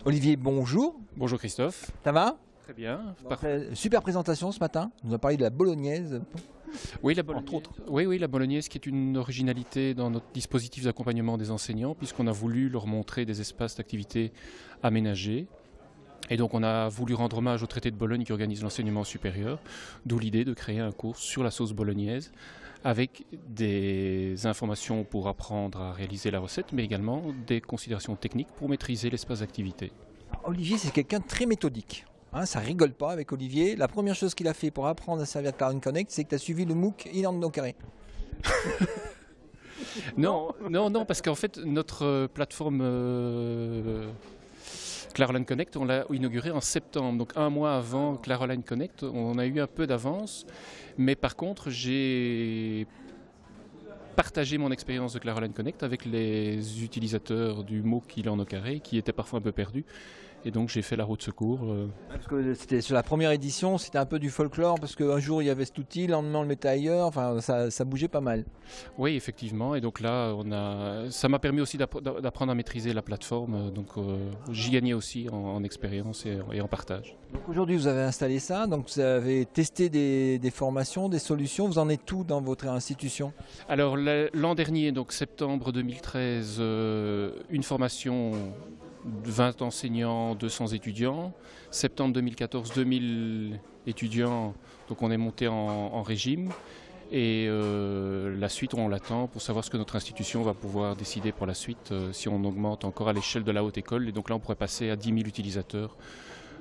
Olivier, bonjour. Bonjour Christophe. Ça va? Très bien. Super présentation ce matin. On nous a parlé de la bolognaise. Oui, la bolognaise. Entre autres. Oui, la bolognaise qui est une originalité dans notre dispositif d'accompagnement des enseignants, puisqu'on a voulu leur montrer des espaces d'activité aménagés. Et donc on a voulu rendre hommage au traité de Bologne qui organise l'enseignement supérieur, d'où l'idée de créer un cours sur la sauce bolognaise avec des informations pour apprendre à réaliser la recette, mais également des considérations techniques pour maîtriser l'espace d'activité. Olivier, c'est quelqu'un de très méthodique. Ça rigole pas avec Olivier. La première chose qu'il a fait pour apprendre à servir Clarion Connect, c'est que tu as suivi le MOOC Ilan Carré. Non, parce qu'en fait, notre plateforme Claroline Connect, on l'a inaugurée en septembre, donc un mois avant Claroline Connect. On a eu un peu d'avance, mais par contre, j'ai partagé mon expérience de Claroline Connect avec les utilisateurs du MOOC Ilan Carré, qui étaient parfois un peu perdus. Et donc j'ai fait la roue de secours. Parce que c'était sur la première édition, c'était un peu du folklore, parce qu'un jour il y avait cet outil, le lendemain on le mettait ailleurs, enfin ça bougeait pas mal. Oui, effectivement, et donc là ça m'a permis aussi d'apprendre à maîtriser la plateforme, donc j'y gagnais aussi en expérience et en partage. Donc aujourd'hui vous avez installé ça, donc vous avez testé des formations, des solutions, vous en êtes où dans votre institution? Alors l'an dernier, donc septembre 2013, une formation 20 enseignants, 200 étudiants. Septembre 2014, 2000 étudiants, donc on est monté en régime. Et la suite, on l'attend pour savoir ce que notre institution va pouvoir décider pour la suite, si on augmente encore à l'échelle de la haute école. Et donc là, on pourrait passer à 10 000 utilisateurs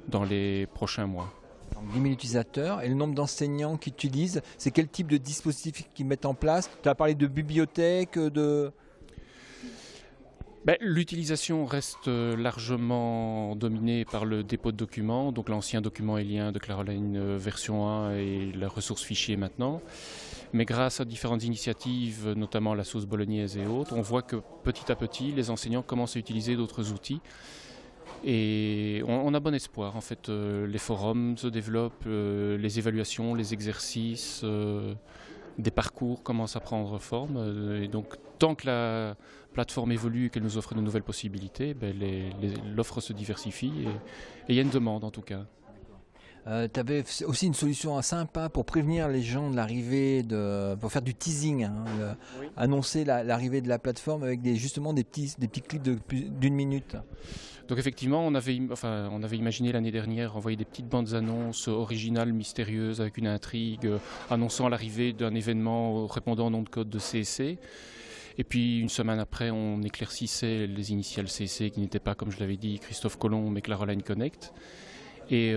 dans les prochains mois. Donc 10 000 utilisateurs, et le nombre d'enseignants qui utilisent, c'est quel type de dispositif qu'ils mettent en place? Tu as parlé de bibliothèque, de... L'utilisation reste largement dominée par le dépôt de documents, donc l'ancien document et lien de Claroline version 1 et la ressource fichier maintenant. Mais grâce à différentes initiatives, notamment la sauce bolognaise et autres, on voit que petit à petit, les enseignants commencent à utiliser d'autres outils. Et on a bon espoir. En fait, les forums se développent, les évaluations, les exercices, des parcours commencent à prendre forme. Et donc, tant que la plateforme évolue et qu'elle nous offre de nouvelles possibilités, l'offre se diversifie et il y a une demande en tout cas. Tu avais aussi une solution sympa pour prévenir les gens de l'arrivée, pour faire du teasing, oui. Annoncer l'arrivée de la plateforme avec justement des petits clips d'une minute. Donc effectivement, on avait imaginé l'année dernière envoyer des petites bandes annonces originales, mystérieuses, avec une intrigue, annonçant l'arrivée d'un événement répondant au nom de code de CSC. Et puis une semaine après, on éclaircissait les initiales CSC qui n'étaient pas, comme je l'avais dit, Christophe Colomb, mais Claroline Connect. Et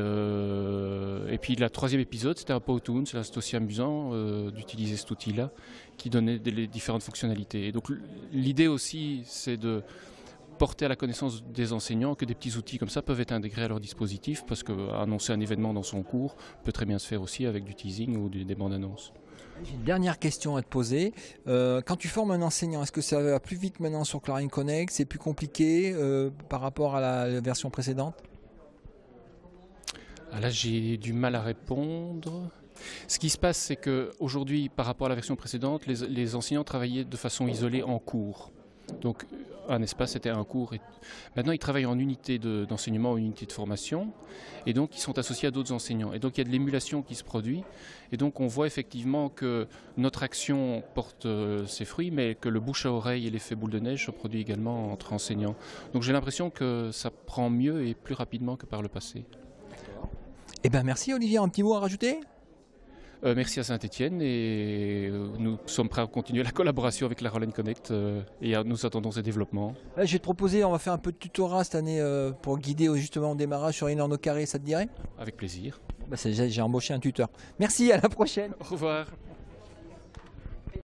puis le troisième épisode, c'était un Powtoon, c'est aussi amusant d'utiliser cet outil-là qui donnait les différentes fonctionnalités. Et donc l'idée aussi, c'est de porter à la connaissance des enseignants que des petits outils comme ça peuvent être intégrés à leur dispositif, parce qu'annoncer un événement dans son cours peut très bien se faire aussi avec du teasing ou des bandes annonces. J'ai une dernière question à te poser. Quand tu formes un enseignant, est-ce que ça va plus vite maintenant sur Clarion Connect? C'est plus compliqué par rapport à la version précédente? Là, j'ai du mal à répondre. Ce qui se passe, c'est qu'aujourd'hui, par rapport à la version précédente, les enseignants travaillaient de façon isolée en cours. Donc, un espace, c'était un cours. Maintenant, ils travaillent en unité d'enseignement, en unité de formation. Et donc, ils sont associés à d'autres enseignants. Et donc, il y a de l'émulation qui se produit. Et donc, on voit effectivement que notre action porte ses fruits, mais que le bouche à oreille et l'effet boule de neige se produit également entre enseignants. Donc, j'ai l'impression que ça prend mieux et plus rapidement que par le passé. Eh bien, merci Olivier. Un petit mot à rajouter ? Merci à Saint-Étienne et nous sommes prêts à continuer la collaboration avec Claroline Connect et nous attendons ces développements. Je vais te proposer, on va faire un peu de tutorat cette année pour guider justement au démarrage sur Ilan Carré, ça te dirait ? Avec plaisir. J'ai embauché un tuteur. Merci, à la prochaine. Au revoir.